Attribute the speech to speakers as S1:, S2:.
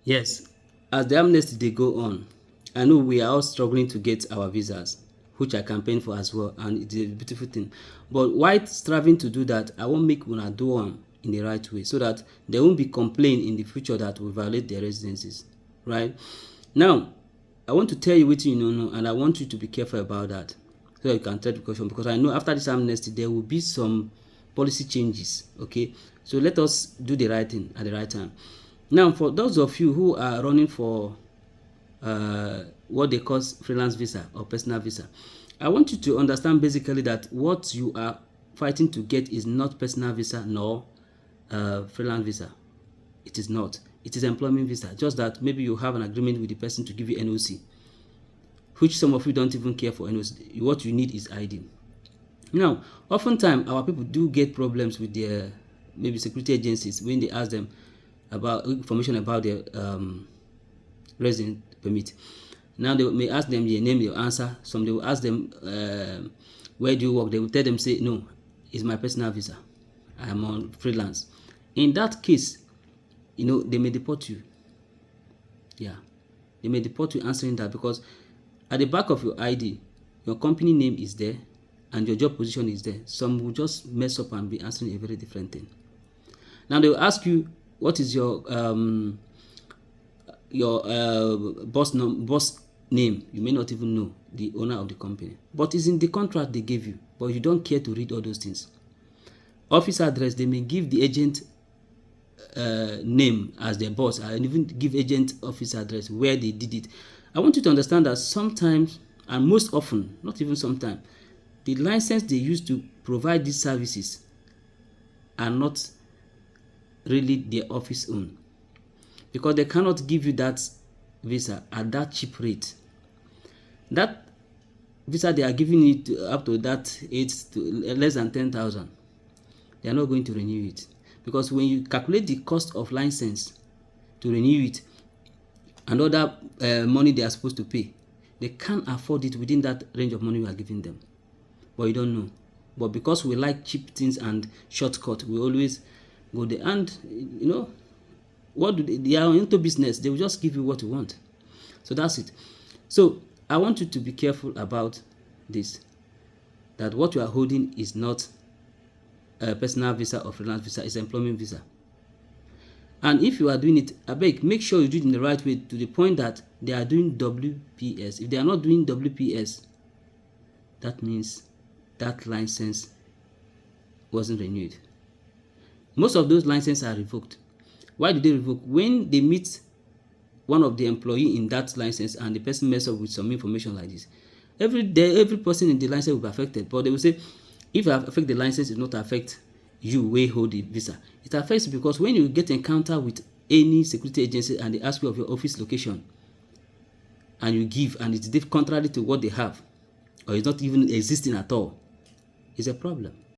S1: Yes, as the amnesty they go on, I know we are all struggling to get our visas, which I campaign for as well, and it's a beautiful thing. But while striving to do that, I won't make una do am in the right way so that there won't be complaint in the future that we violate their residencies, right? Now, I want to tell you wetin you no know, and I want you to be careful about that so that you can take precaution, because I know after this amnesty there will be some policy changes. Okay, so let us do the right thing at the right time. Now, for those of you who are running for what they call freelance visa or personal visa, I want you to understand basically that what you are fighting to get is not personal visa nor freelance visa. It is not. It is employment visa. Just that maybe you have an agreement with the person to give you NOC, which some of you don't even care for NOC. What you need is ID. Now, oftentimes our people do get problems with their maybe security agencies when they ask them about information about their resident permit. Now they may ask them their name, their answer. Some they will ask them where do you work. They will tell them, say no, it's my personal visa. I am on freelance. In that case, they may deport you. Yeah, they may deport you answering that, because at the back of your ID, your company name is there and your job position is there. Some will just mess up and be answering a very different thing. Now they will ask you, what is your boss name? You may not even know the owner of the company, but it's in the contract they gave you, but you don't care to read all those things. Office address, they may give the agent name as their boss, and even give agent office address where they did it. I want you to understand that sometimes, and most often, not even sometimes, the license they use to provide these services are not really their office own, because they cannot give you that visa at that cheap rate. That visa they are giving it up to that age to less than 10,000. They are not going to renew it, because when you calculate the cost of license to renew it and other money they are supposed to pay, they can't afford it within that range of money you are giving them. But you don't know. But because we like cheap things and shortcut, we always go there. And what do they are into business. They will just give you what you want. So that's it. So I want you to be careful about this, that what you are holding is not a personal visa or freelance visa, it's employment visa. And if you are doing it, I beg, make sure you do it in the right way, to the point that they are doing WPS. If they are not doing WPS, that means that license wasn't renewed. Most of those licenses are revoked. Why do they revoke? When they meet one of the employee in that license and the person mess up with some information like this, every person in the license will be affected. But they will say, if it affect the license, it will not affect you wey hold the visa. It affects, because when you get encounter with any security agency and they ask you of your office location and you give, and it's contrary to what they have, or it's not even existing at all, it's a problem.